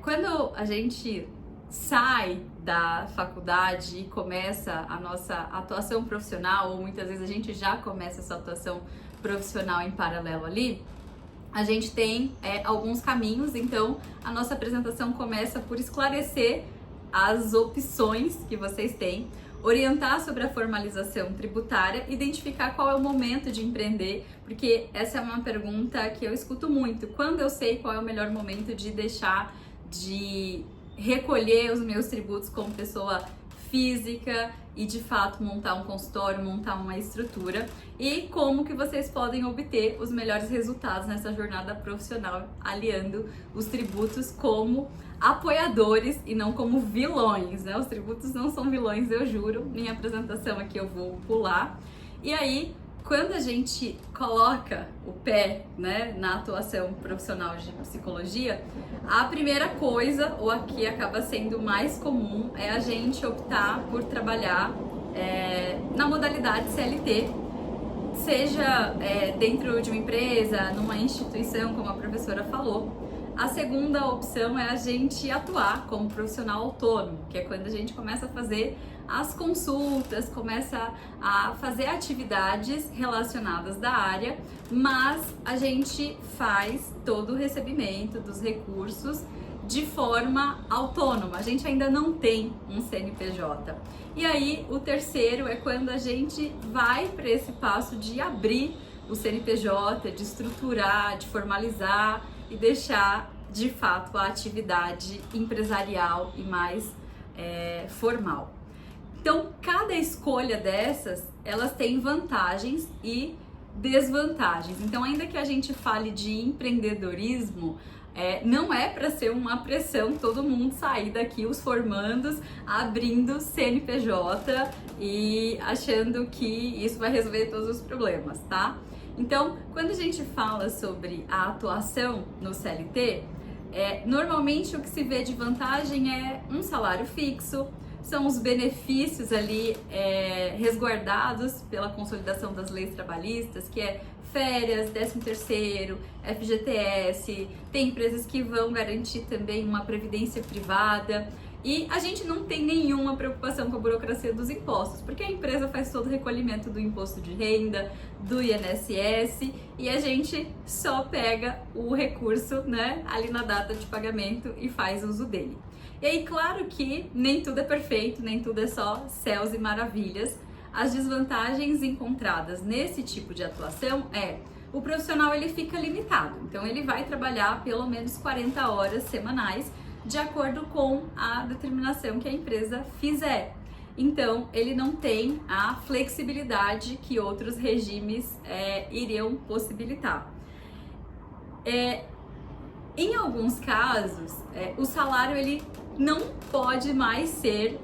Quando a gente sai da faculdade e começa a nossa atuação profissional, ou muitas vezes a gente já começa essa atuação profissional em paralelo ali, a gente tem alguns caminhos. Então a nossa apresentação começa por esclarecer as opções que vocês têm, orientar sobre a formalização tributária, identificar qual é o momento de empreender, porque essa é uma pergunta que eu escuto muito. Quando eu sei qual é o melhor momento de deixar de recolher os meus tributos como pessoa física e de fato montar um consultório, montar uma estrutura, e como que vocês podem obter os melhores resultados nessa jornada profissional, aliando os tributos como apoiadores e não como vilões, né? Os tributos não são vilões, eu juro. Minha apresentação aqui eu vou pular. E aí, quando a gente coloca o pé, né, na atuação profissional de psicologia, a primeira coisa, ou a que acaba sendo mais comum, é a gente optar por trabalhar na modalidade CLT, seja dentro de uma empresa, numa instituição, como a professora falou. A segunda opção é a gente atuar como profissional autônomo, que é quando a gente começa a fazer as consultas, começa a fazer atividades relacionadas da área, mas a gente faz todo o recebimento dos recursos de forma autônoma. A gente ainda não tem um CNPJ. E aí, o terceiro é quando a gente vai para esse passo de abrir o CNPJ, de estruturar, de formalizar e deixar de fato a atividade empresarial e mais formal. Então, cada escolha dessas, elas têm vantagens e desvantagens. Então, ainda que a gente fale de empreendedorismo, não é para ser uma pressão todo mundo sair daqui, os formandos, abrindo CNPJ e achando que isso vai resolver todos os problemas, tá? Então, quando a gente fala sobre a atuação no CLT, normalmente o que se vê de vantagem é um salário fixo, são os benefícios ali resguardados pela consolidação das leis trabalhistas, que é férias, 13º, FGTS, tem empresas que vão garantir também uma previdência privada. E a gente não tem nenhuma preocupação com a burocracia dos impostos, porque a empresa faz todo o recolhimento do imposto de renda, do INSS, e a gente só pega o recurso, né, ali na data de pagamento e faz uso dele. E aí, claro que nem tudo é perfeito, nem tudo é só céus e maravilhas. As desvantagens encontradas nesse tipo de atuação o profissional ele fica limitado, então ele vai trabalhar pelo menos 40 horas semanais, de acordo com a determinação que a empresa fizer. Então, ele não tem a flexibilidade que outros regimes iriam possibilitar. Em alguns casos, o salário ele não pode mais ser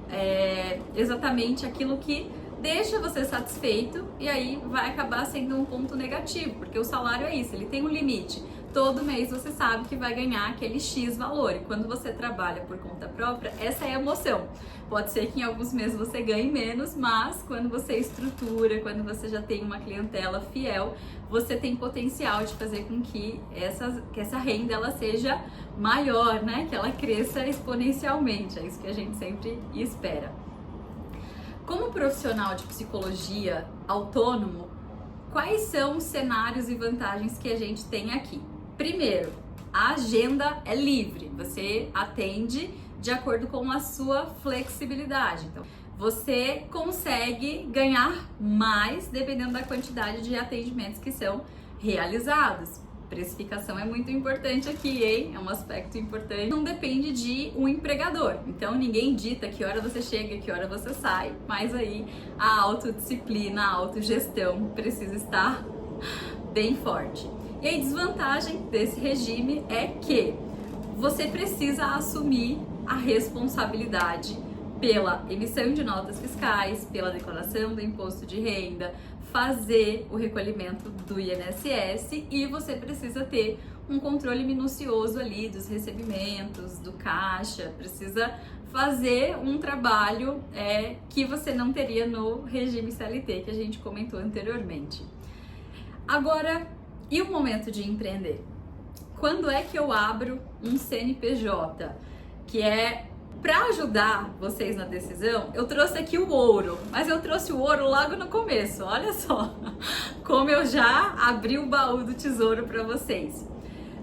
exatamente aquilo que deixa você satisfeito, e aí vai acabar sendo um ponto negativo, porque o salário é isso, ele tem um limite. Todo mês você sabe que vai ganhar aquele X valor, e quando você trabalha por conta própria, essa é a emoção. Pode ser que em alguns meses você ganhe menos, mas quando você estrutura, quando você já tem uma clientela fiel, você tem potencial de fazer com que essa renda ela seja maior, né? Que ela cresça exponencialmente, é isso que a gente sempre espera. Como profissional de psicologia autônomo, quais são os cenários e vantagens que a gente tem aqui? Primeiro, a agenda é livre, você atende de acordo com a sua flexibilidade. Então, você consegue ganhar mais dependendo da quantidade de atendimentos que são realizados. Precificação é muito importante aqui, hein? É um aspecto importante. Não depende de um empregador. Então, ninguém dita que hora você chega, que hora você sai, mas aí a autodisciplina, a autogestão precisa estar bem forte. E a desvantagem desse regime é que você precisa assumir a responsabilidade pela emissão de notas fiscais, pela declaração do imposto de renda, fazer o recolhimento do INSS, e você precisa ter um controle minucioso ali dos recebimentos, do caixa, precisa fazer um trabalho que você não teria no regime CLT que a gente comentou anteriormente. Agora, e o momento de empreender? quando é que eu abro um CNPJ? Que é para ajudar vocês na decisão, eu trouxe aqui o ouro, mas eu trouxe o ouro logo no começo. Olha só como eu já abri o baú do tesouro para vocês.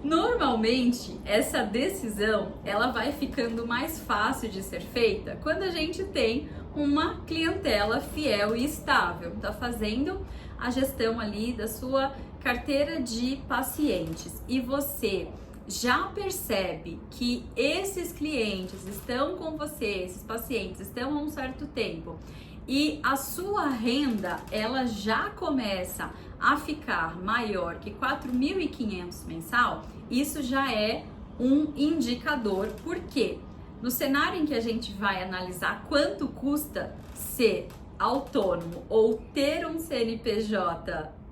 Normalmente, essa decisão, ela vai ficando mais fácil de ser feita quando a gente tem uma clientela fiel e estável. Tá fazendo a gestão ali da sua carteira de pacientes e você já percebe que esses clientes estão com você, esses pacientes estão há um certo tempo e a sua renda ela já começa a ficar maior que 4.500 mensal, isso já é um indicador. Por quê? No cenário em que a gente vai analisar quanto custa ser autônomo ou ter um CNPJ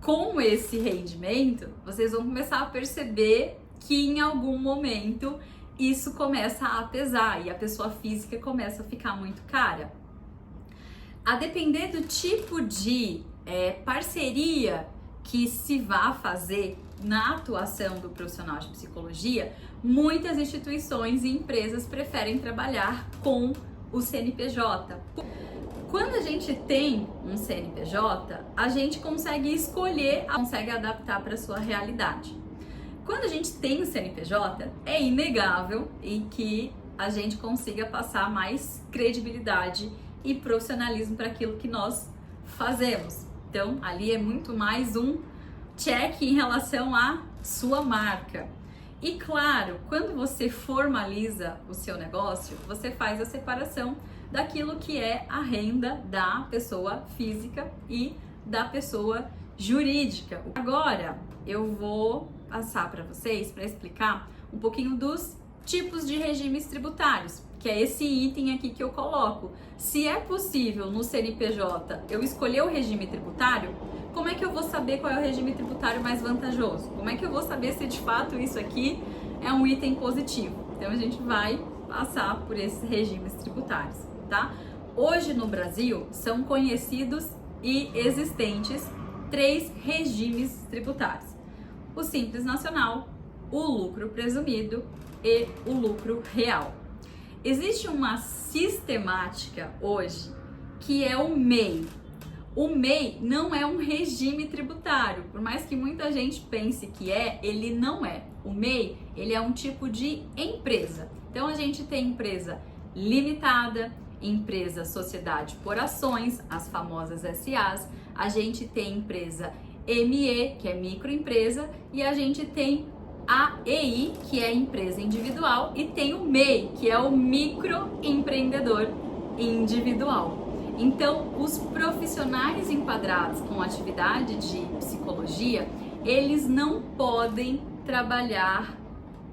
com esse rendimento, vocês vão começar a perceber que em algum momento isso começa a pesar e a pessoa física começa a ficar muito cara. A depender do tipo de parceria que se vá fazer na atuação do profissional de psicologia, muitas instituições e empresas preferem trabalhar com o CNPJ. Quando a gente tem um CNPJ, a gente consegue escolher, consegue adaptar para a sua realidade. Quando a gente tem o CNPJ, é inegável e que a gente consiga passar mais credibilidade e profissionalismo para aquilo que nós fazemos. Então, ali é muito mais um check em relação à sua marca. E claro, quando você formaliza o seu negócio, você faz a separação daquilo que é a renda da pessoa física e da pessoa jurídica. Agora eu vou passar para vocês para explicar um pouquinho dos tipos de regimes tributários, que é esse item aqui que eu coloco. Se é possível no CNPJ eu escolher o regime tributário, como é que eu vou saber qual é o regime tributário mais vantajoso? Como é que eu vou saber se de fato isso aqui é um item positivo? Então a gente vai passar por esses regimes tributários, tá? Hoje no Brasil são conhecidos e existentes 3 regimes tributários: o Simples Nacional, o lucro presumido e o lucro real. Existe uma sistemática hoje que é o MEI. O MEI não é um regime tributário, por mais que muita gente pense que ele não é. O MEI, ele é um tipo de empresa. Então a gente tem empresa limitada, empresa sociedade por ações, as famosas SAs, a gente tem empresa ME, que é microempresa, e a gente tem a EI, que é empresa individual, e tem o MEI, que é o microempreendedor individual. Então, os profissionais enquadrados com atividade de psicologia, eles não podem trabalhar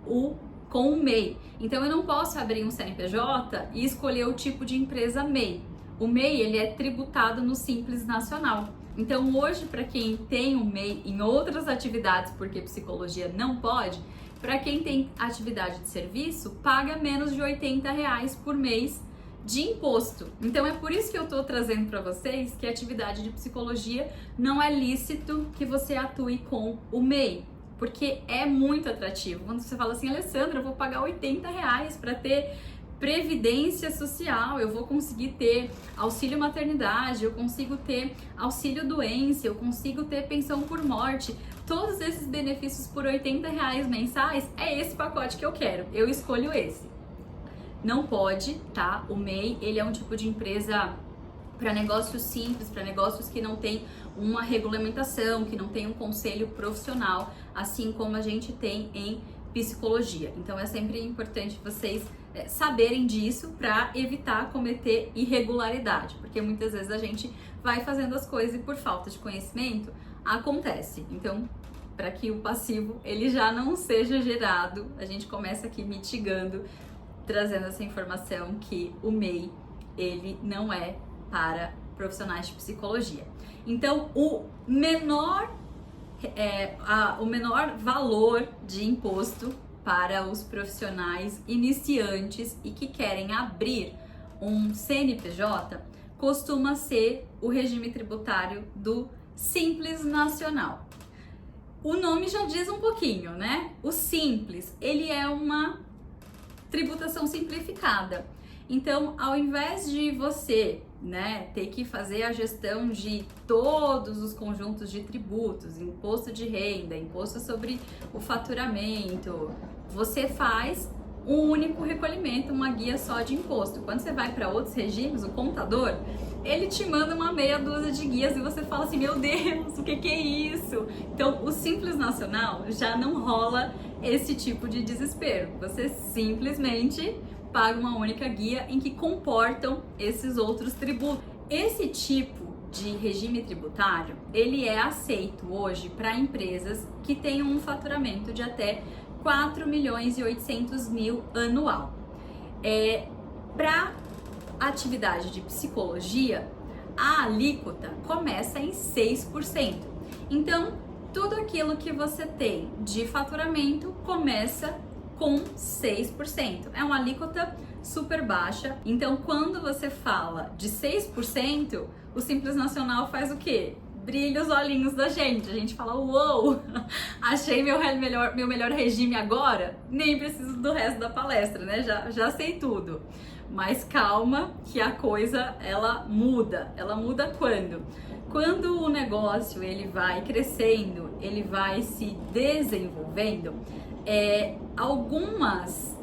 com o MEI. Então, eu não posso abrir um CNPJ e escolher o tipo de empresa MEI. O MEI, ele é tributado no Simples Nacional. Então, hoje, para quem tem um MEI em outras atividades, porque psicologia não pode, para quem tem atividade de serviço, paga menos de R$80 por mês de imposto. Então é por isso que eu tô trazendo para vocês que a atividade de psicologia não é lícito que você atue com o MEI, porque é muito atrativo. Quando você fala assim, Alessandra, eu vou pagar R$80 para ter previdência social, eu vou conseguir ter auxílio maternidade, eu consigo ter auxílio doença, eu consigo ter pensão por morte, todos esses benefícios por R$80 mensais, é esse pacote que eu quero, eu escolho esse. Não pode, tá? O MEI, ele é um tipo de empresa para negócios simples, para negócios que não tem uma regulamentação, que não tem um conselho profissional, assim como a gente tem em psicologia. Então é sempre importante vocês saberem disso para evitar cometer irregularidade, porque muitas vezes a gente vai fazendo as coisas e por falta de conhecimento acontece. Então, para que o passivo ele já não seja gerado, a gente começa aqui mitigando, trazendo essa informação que o MEI, ele não é para profissionais de psicologia. Então, o menor valor de imposto para os profissionais iniciantes e que querem abrir um CNPJ costuma ser o regime tributário do Simples Nacional. O nome já diz um pouquinho, né? O simples, ele é uma tributação simplificada. Então, ao invés de você, né, ter que fazer a gestão de todos os conjuntos de tributos, imposto de renda, imposto sobre o faturamento, você faz um único recolhimento, uma guia só de imposto. Quando você vai para outros regimes, o contador, ele te manda uma meia dúzia de guias e você fala assim, meu Deus, o que é isso? Então, o Simples Nacional já não rola esse tipo de desespero. Você simplesmente paga uma única guia em que comportam esses outros tributos. Esse tipo de regime tributário, ele é aceito hoje para empresas que tenham um faturamento de até 4.800.000 anual. Para atividade de psicologia, a alíquota começa em 6%. Então, tudo aquilo que você tem de faturamento começa com 6%. É uma alíquota super baixa. Então, quando você fala de 6%, o Simples Nacional faz o quê? Brilha os olhinhos da gente. A gente fala, uou, achei meu melhor regime agora, nem preciso do resto da palestra, né? Já sei tudo. Mas calma que a coisa, ela muda. Ela muda quando? Quando o negócio, ele vai crescendo, ele vai se desenvolvendo, algumas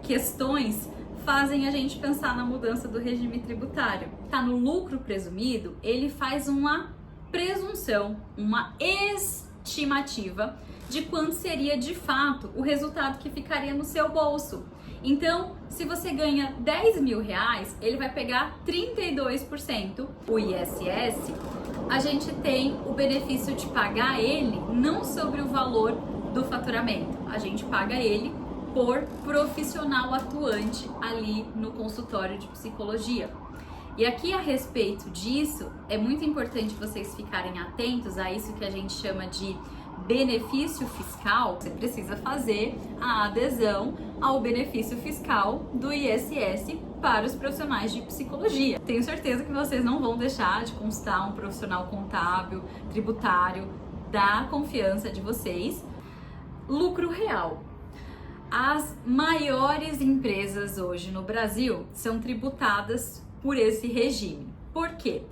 questões fazem a gente pensar na mudança do regime tributário. Tá no lucro presumido, ele faz uma presunção, uma estimativa de quanto seria de fato o resultado que ficaria no seu bolso. Então, se você ganha 10 mil reais, ele vai pegar 32%. O ISS, a gente tem o benefício de pagar ele não sobre o valor do faturamento, a gente paga ele por profissional atuante ali no consultório de psicologia. E aqui, a respeito disso, é muito importante vocês ficarem atentos a isso que a gente chama de benefício fiscal. Você precisa fazer a adesão ao benefício fiscal do ISS para os profissionais de psicologia. Tenho certeza que vocês não vão deixar de consultar um profissional contábil, tributário, da confiança de vocês. Lucro real. As maiores empresas hoje no Brasil são tributadas por esse regime. Por quê?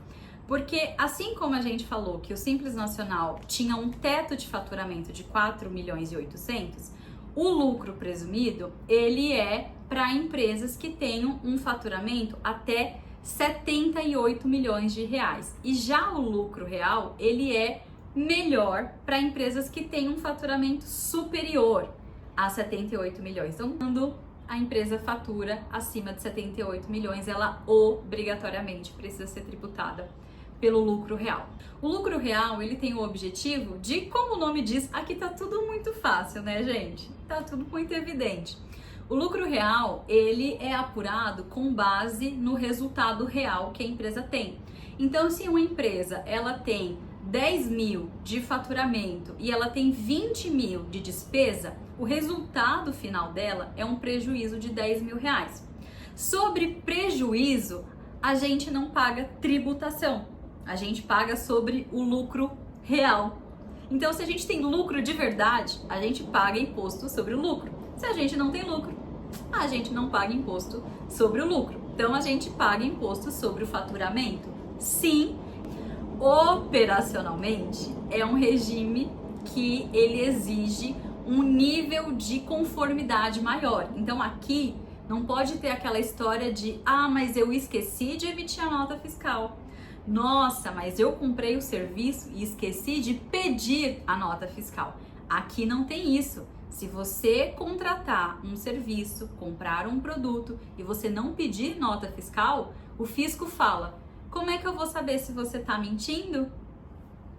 Porque assim como a gente falou que o Simples Nacional tinha um teto de faturamento de 4.800.000, o lucro presumido, ele é para empresas que tenham um faturamento até 78 milhões de reais. E já o lucro real, ele é melhor para empresas que têm um faturamento superior a 78 milhões. Então, quando a empresa fatura acima de 78 milhões, ela obrigatoriamente precisa ser tributada pelo lucro real. O lucro real, ele tem o objetivo de, como o nome diz, aqui tá tudo muito fácil, né, gente? Tá tudo muito evidente. O lucro real, ele é apurado com base no resultado real que a empresa tem. Então, se uma empresa, ela tem 10 mil de faturamento e ela tem 20 mil de despesa, o resultado final dela é um prejuízo de 10 mil reais. Sobre prejuízo, a gente não paga tributação, a gente paga sobre o lucro real. Então, se a gente tem lucro de verdade, a gente paga imposto sobre o lucro. Se a gente não tem lucro, a gente não paga imposto sobre o lucro. Então, a gente paga imposto sobre o faturamento. Sim, operacionalmente, é um regime que ele exige um nível de conformidade maior. Então, aqui não pode ter aquela história de mas eu esqueci de emitir a nota fiscal. Nossa, mas eu comprei o serviço e esqueci de pedir a nota fiscal. Aqui não tem isso. Se você contratar um serviço, comprar um produto e você não pedir nota fiscal, o fisco fala: como é que eu vou saber se você está mentindo?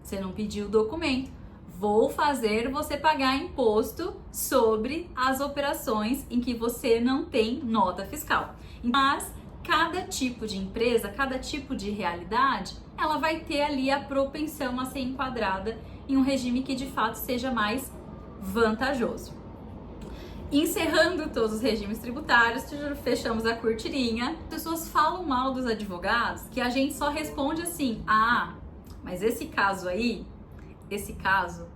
Você não pediu o documento. Vou fazer você pagar imposto sobre as operações em que você não tem nota fiscal. Mas cada tipo de empresa, cada tipo de realidade, ela vai ter ali a propensão a ser enquadrada em um regime que de fato seja mais vantajoso. Encerrando todos os regimes tributários, fechamos a cortirinha. As pessoas falam mal dos advogados que a gente só responde assim: mas esse caso aí, esse caso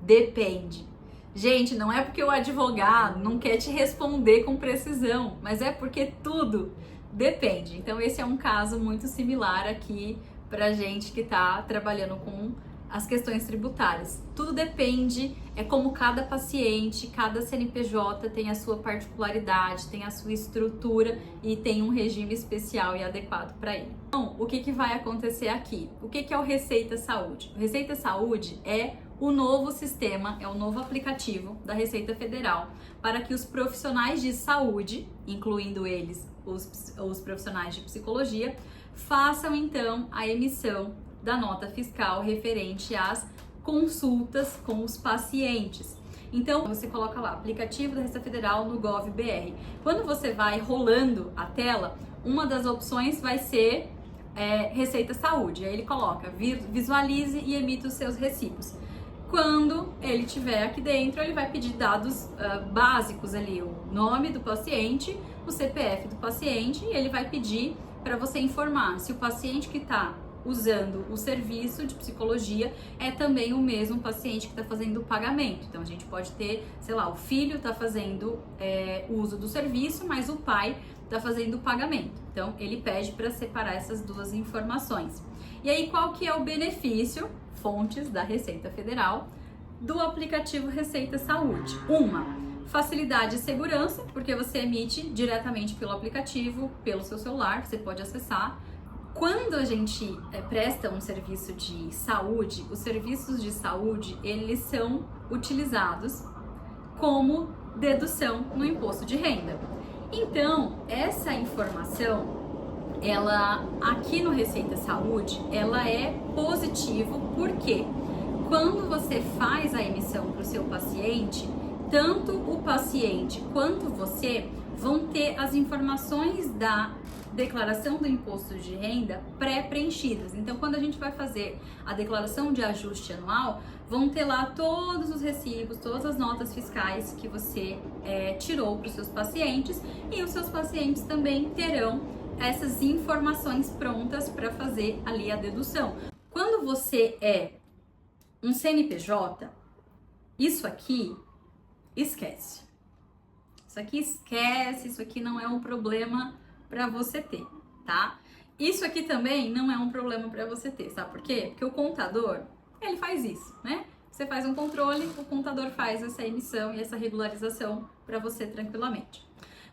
depende. Gente, não é porque o advogado não quer te responder com precisão, mas é porque tudo depende. Então esse é um caso muito similar aqui pra gente que tá trabalhando com as questões tributárias. Tudo depende, é como cada paciente, cada CNPJ tem a sua particularidade, tem a sua estrutura e tem um regime especial e adequado para ele. Então, o que vai acontecer aqui? O que é o Receita Saúde? O Receita Saúde é o novo sistema, é o novo aplicativo da Receita Federal para que os profissionais de saúde, incluindo eles os profissionais de psicologia, façam então a emissão da nota fiscal referente às consultas com os pacientes. Então, você coloca lá, aplicativo da Receita Federal no Gov.br. Quando você vai rolando a tela, uma das opções vai ser Receita Saúde. Aí ele coloca, visualize e emita os seus recibos. Quando ele estiver aqui dentro, ele vai pedir dados básicos ali, o nome do paciente, o CPF do paciente, e ele vai pedir para você informar se o paciente que está usando o serviço de psicologia é também o mesmo paciente que está fazendo o pagamento. Então a gente pode ter, sei lá, o filho está fazendo uso do serviço, mas o pai está fazendo o pagamento. Então ele pede para separar essas duas informações. E aí qual que é o benefício, fontes da Receita Federal, do aplicativo Receita Saúde? Uma, facilidade e segurança, porque você emite diretamente pelo aplicativo, pelo seu celular, você pode acessar. Quando a gente presta um serviço de saúde, os serviços de saúde, eles são utilizados como dedução no imposto de renda. Então, essa informação, ela aqui no Receita Saúde, ela é positivo, porque quando você faz a emissão para o seu paciente, tanto o paciente quanto você vão ter as informações da declaração do imposto de renda pré-preenchidas. Então, quando a gente vai fazer a declaração de ajuste anual, vão ter lá todos os recibos, todas as notas fiscais que você tirou para os seus pacientes, e os seus pacientes também terão essas informações prontas para fazer ali a dedução. Quando você é um CNPJ, isso aqui esquece. Isso aqui esquece, isso aqui não é um problema para você ter, tá? Isso aqui também não é um problema para você ter, sabe por quê? Porque o contador, ele faz isso, né? Você faz um controle, o contador faz essa emissão e essa regularização para você tranquilamente.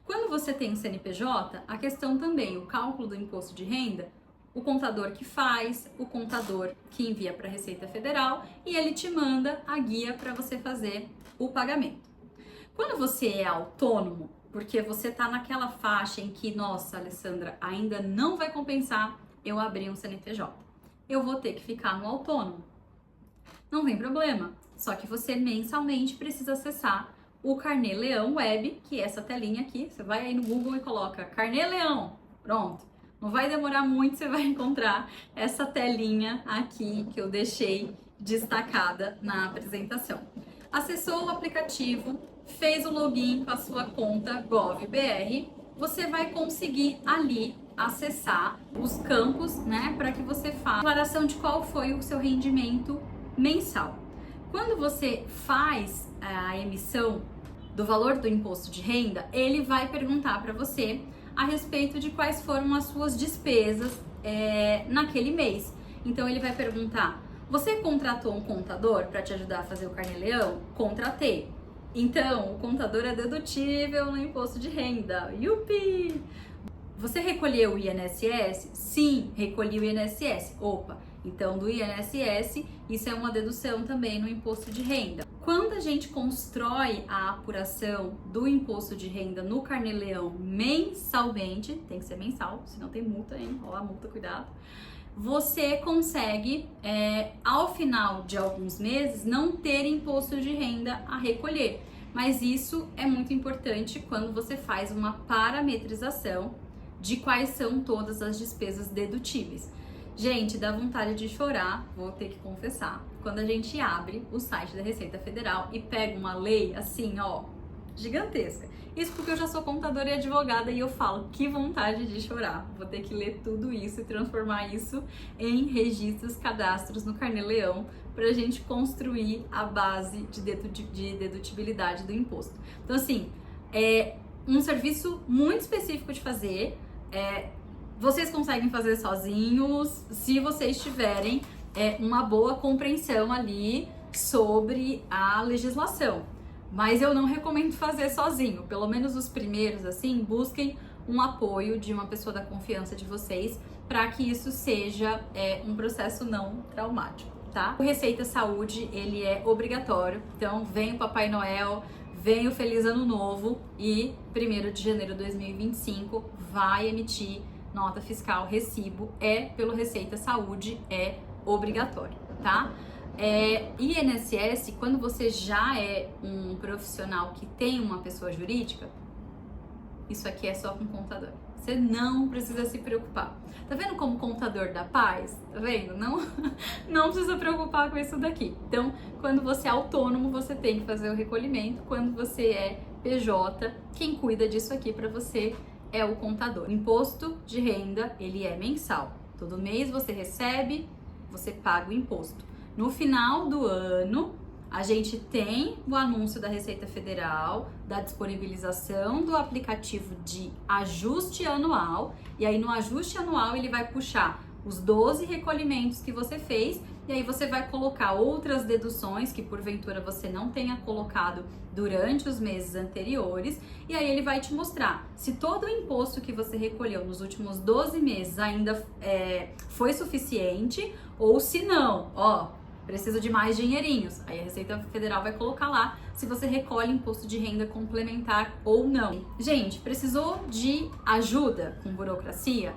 Quando você tem um CNPJ, a questão também, o cálculo do imposto de renda, o contador que faz, o contador que envia para a Receita Federal e ele te manda a guia para você fazer o pagamento. Quando você é autônomo, porque você tá naquela faixa em que, nossa, Alessandra, ainda não vai compensar eu abrir um CNPJ. Eu vou ter que ficar no autônomo. Não tem problema, só que você mensalmente precisa acessar o Carnê Leão Web, que é essa telinha aqui. Você vai aí no Google e coloca Carnê Leão, pronto. Não vai demorar muito, você vai encontrar essa telinha aqui que eu deixei destacada na apresentação. Acessou o aplicativo, fez o login com a sua conta Gov.br, você vai conseguir ali acessar os campos, né, para que você faça a declaração de qual foi o seu rendimento mensal. Quando você faz a emissão do valor do imposto de renda, ele vai perguntar para você a respeito de quais foram as suas despesas naquele mês. Então ele vai perguntar: você contratou um contador para te ajudar a fazer o Carnê Leão? Contratei. Então, o contador é dedutível no imposto de renda. Yupi! Você recolheu o INSS? Sim, recolhi o INSS. Opa, então do INSS, isso é uma dedução também no imposto de renda. Quando a gente constrói a apuração do imposto de renda no Carnê Leão mensalmente, tem que ser mensal, senão tem multa, hein? Ó, a multa, cuidado. Você consegue, ao final de alguns meses, não ter imposto de renda a recolher. Mas isso é muito importante quando você faz uma parametrização de quais são todas as despesas dedutíveis. Gente, dá vontade de chorar, vou ter que confessar, quando a gente abre o site da Receita Federal e pega uma lei assim, ó, gigantesca. Isso porque eu já sou contadora e advogada e eu falo, que vontade de chorar. Vou ter que ler tudo isso e transformar isso em registros, cadastros no Carnê Leão para a gente construir a base de dedutibilidade do imposto. Então, assim, é um serviço muito específico de fazer. Vocês conseguem fazer sozinhos se vocês tiverem uma boa compreensão ali sobre a legislação. Mas eu não recomendo fazer sozinho. Pelo menos os primeiros, assim, busquem um apoio de uma pessoa da confiança de vocês para que isso seja um processo não traumático, tá? O Receita Saúde, ele é obrigatório. Então, vem o Papai Noel, vem o Feliz Ano Novo e 1º de janeiro de 2025 vai emitir nota fiscal, recibo, pelo Receita Saúde, é obrigatório, tá? INSS, quando você já é um profissional que tem uma pessoa jurídica, isso aqui é só com contador. Você não precisa se preocupar. Tá vendo como contador dá paz? Tá vendo? Não precisa preocupar com isso daqui. Então, quando você é autônomo, você tem que fazer o recolhimento. Quando você é PJ, quem cuida disso aqui para você é o contador. O imposto de renda, ele é mensal. Todo mês você recebe, você paga o imposto. No final do ano, a gente tem o anúncio da Receita Federal, da disponibilização do aplicativo de ajuste anual, e aí no ajuste anual ele vai puxar os 12 recolhimentos que você fez, e aí você vai colocar outras deduções que porventura você não tenha colocado durante os meses anteriores, e aí ele vai te mostrar se todo o imposto que você recolheu nos últimos 12 meses ainda foi suficiente, ou se não, preciso de mais dinheirinhos. Aí a Receita Federal vai colocar lá se você recolhe imposto de renda complementar ou não. Gente, precisou de ajuda com burocracia?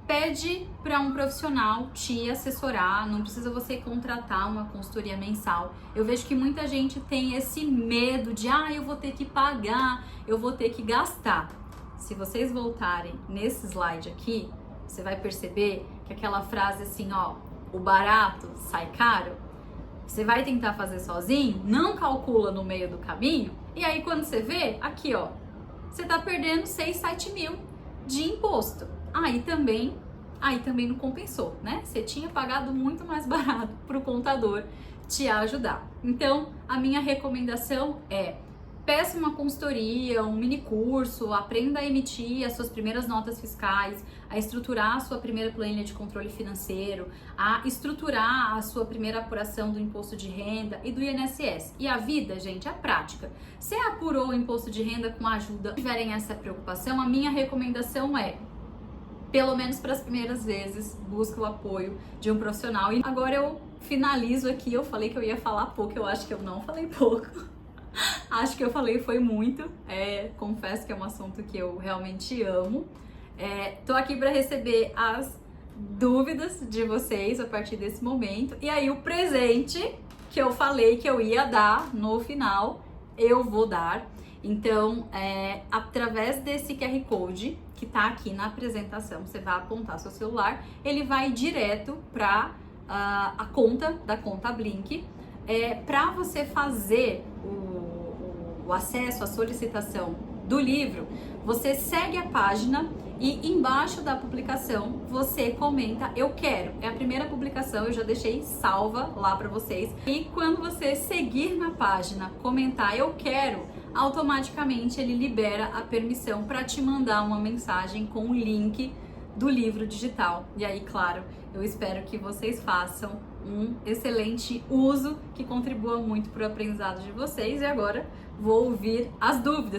Pede para um profissional te assessorar, não precisa você contratar uma consultoria mensal. Eu vejo que muita gente tem esse medo de, eu vou ter que pagar, eu vou ter que gastar. Se vocês voltarem nesse slide aqui, você vai perceber que aquela frase assim, o barato sai caro, você vai tentar fazer sozinho, não calcula no meio do caminho, e aí quando você vê, aqui você tá perdendo 6, 7 mil de imposto. Aí também não compensou, né? Você tinha pagado muito mais barato pro contador te ajudar. Então, a minha recomendação peça uma consultoria, um mini curso, aprenda a emitir as suas primeiras notas fiscais, a estruturar a sua primeira planilha de controle financeiro, a estruturar a sua primeira apuração do imposto de renda e do INSS. E a vida, gente, é prática. Se apurou o imposto de renda com a ajuda, se tiverem essa preocupação, a minha recomendação pelo menos para as primeiras vezes, busque o apoio de um profissional. E agora eu finalizo aqui, eu falei que eu ia falar pouco, eu acho que eu não falei pouco. Acho que eu falei foi muito, confesso que é um assunto que eu realmente amo. Tô aqui para receber as dúvidas de vocês a partir desse momento. E aí o presente que eu falei que eu ia dar no final, eu vou dar. Então, através desse QR Code que tá aqui na apresentação, você vai apontar seu celular, ele vai direto para a conta da Conta Blink. Para você fazer o acesso, a solicitação do livro, você segue a página e embaixo da publicação você comenta eu quero. É a primeira publicação, eu já deixei salva lá para vocês. E quando você seguir na página, comentar eu quero, automaticamente ele libera a permissão para te mandar uma mensagem com o link do livro digital. E aí, claro, eu espero que vocês façam um excelente uso que contribua muito para o aprendizado de vocês. E agora vou ouvir as dúvidas.